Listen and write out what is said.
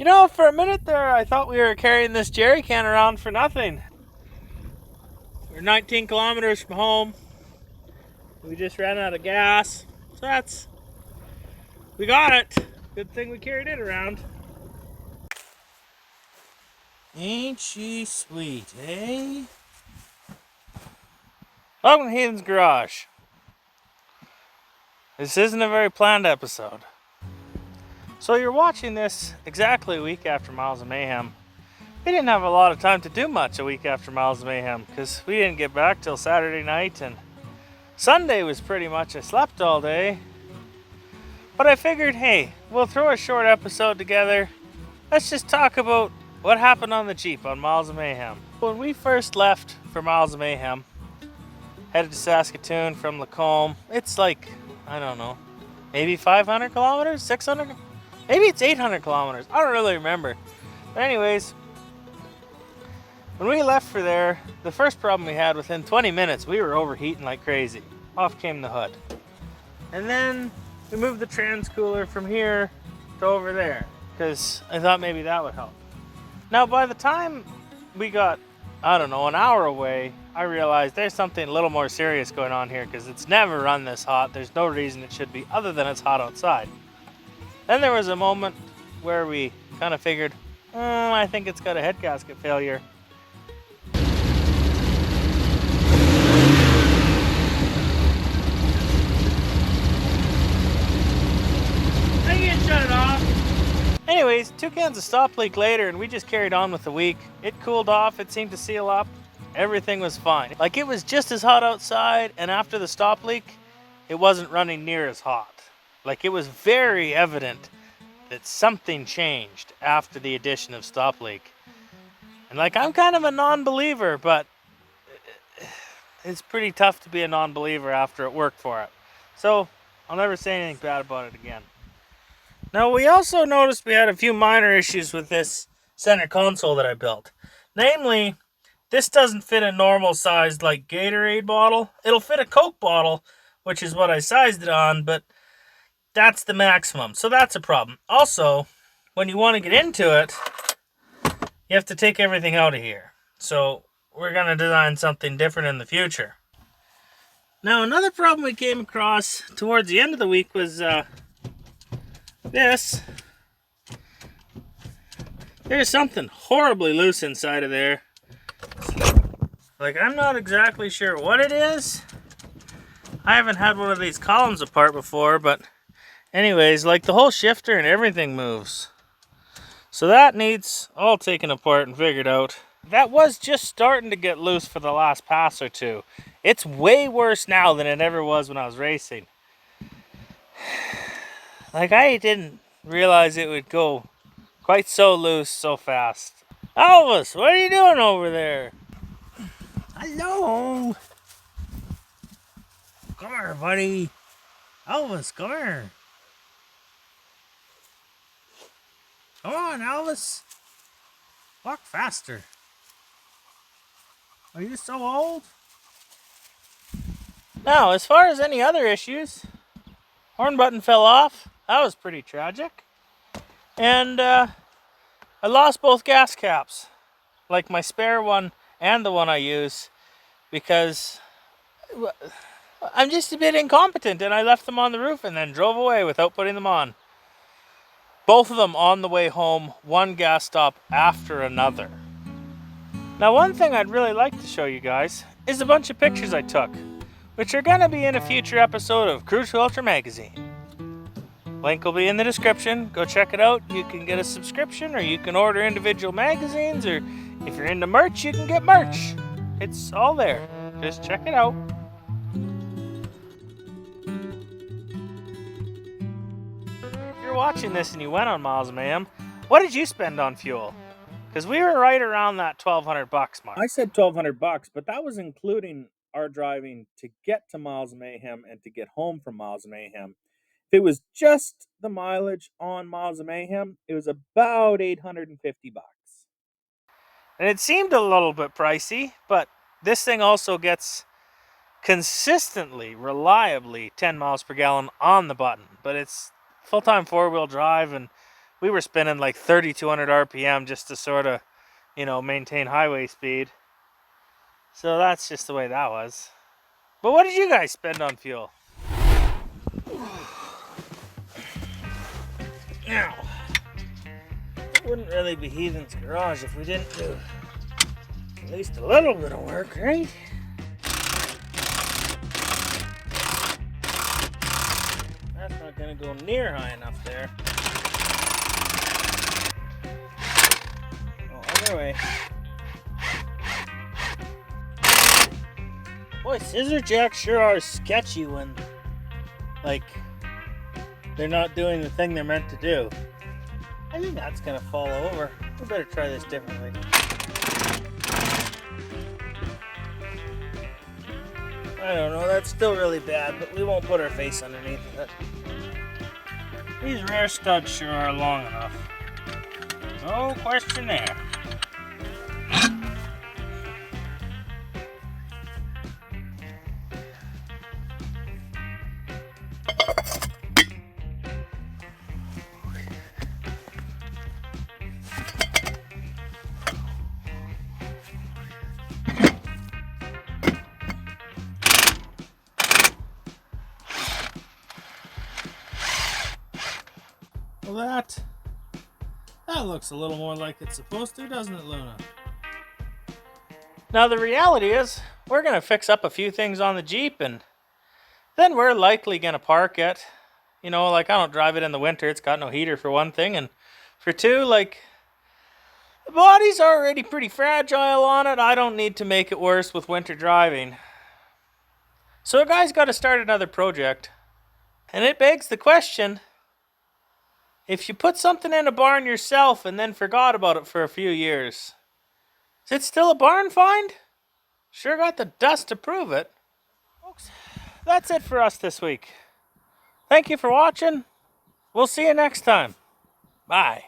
You know, for a minute there, I thought we were carrying this jerry can around for nothing. We're 19 kilometers from home. We just ran out of gas. So we got it. Good thing we carried it around. Ain't she sweet, eh? Welcome to Heathen's Garage. This isn't a very planned episode. So you're watching this exactly a week after Miles of Mayhem. We didn't have a lot of time to do much a week after Miles of Mayhem because we didn't get back till Saturday night, and Sunday was pretty much I slept all day. But I figured, hey, we'll throw a short episode together. Let's just talk about what happened on the Jeep on Miles of Mayhem. When we first left for Miles of Mayhem, headed to Saskatoon from Lacombe, it's like, I don't know, maybe 500 kilometers, 600, maybe it's 800 kilometers. I don't really remember. But anyways, when we left for there, the first problem we had, within 20 minutes, we were overheating like crazy. Off came the hood. And then we moved the trans cooler from here to over there, because I thought maybe that would help. Now, by the time we got, I don't know, an hour away, I realized there's something a little more serious going on here, because it's never run this hot. There's no reason it should be, other than it's hot outside. Then there was a moment where we kind of figured, I think it's got a head gasket failure. Shut it off. Anyways, 2 cans of stop leak later, and we just carried on with the week. It cooled off, it seemed to seal up, everything was fine. Like, it was just as hot outside, and after the stop leak, it wasn't running near as hot. Like, it was very evident that something changed after the addition of stop leak. And like, I'm kind of a non-believer, but it's pretty tough to be a non-believer after it worked for it. So, I'll never say anything bad about it again. Now, we also noticed we had a few minor issues with this center console that I built. Namely, this doesn't fit a normal sized like Gatorade bottle. It'll fit a Coke bottle, which is what I sized it on, but that's the maximum. So that's a problem. Also, when you want to get into it, you have to take everything out of here. So we're going to design something different in the future. Now, another problem we came across towards the end of the week was this. There's something horribly loose inside of there. Like, I'm not exactly sure what it is. I haven't had one of these columns apart before, but anyways, like, the whole shifter and everything moves. So that needs all taken apart and figured out. That was just starting to get loose for the last pass or two. It's way worse now than it ever was when I was racing. Like, I didn't realize it would go quite so loose so fast. Elvis, what are you doing over there? Hello. Come here, buddy. Elvis, come here. Come on, Elvis. Walk faster. Are you so old? Now, as far as any other issues, horn button fell off. That was pretty tragic. And I lost both gas caps, like my spare one and the one I use, because I'm just a bit incompetent, and I left them on the roof and then drove away without putting them on. Both of them on the way home, one gas stop after another. Now, one thing I'd really like to show you guys is a bunch of pictures I took, which are going to be in a future episode of Cruise to Ultra magazine. Link will be in the description. Go check it out. You can get a subscription, or you can order individual magazines, or if you're into merch, you can get merch. It's all there. Just check it out. If you're watching this and you went on Miles of Mayhem, what did you spend on fuel? Because we were right around that $1,200 mark. I said $1,200, but that was including our driving to get to Miles of Mayhem and to get home from Miles of Mayhem. If it was just the mileage on Miles of Mayhem, it was about $850. And it seemed a little bit pricey, but this thing also gets consistently, reliably 10 miles per gallon on the button. But it's full-time four-wheel drive, and we were spinning like 3,200 RPM just to sort of, maintain highway speed. So that's just the way that was. But what did you guys spend on fuel? Now, it wouldn't really be Heathen's garage if we didn't do at least a little bit of work, right? That's not going to go near high enough there. Oh, other way. Boy, scissor jacks sure are sketchy when, they're not doing the thing they're meant to do. I think that's gonna fall over. We better try this differently. I don't know, that's still really bad, but we won't put our face underneath of it. These rear studs sure are long enough. No question there. Well, that looks a little more like it's supposed to, doesn't it, Luna? Now, the reality is, we're going to fix up a few things on the Jeep, and then we're likely going to park it. I don't drive it in the winter. It's got no heater, for one thing, and for two, the body's already pretty fragile on it. I don't need to make it worse with winter driving. So a guy's got to start another project, and it begs the question, if you put something in a barn yourself and then forgot about it for a few years, is it still a barn find? Sure got the dust to prove it. Folks, that's it for us this week. Thank you for watching. We'll see you next time. Bye.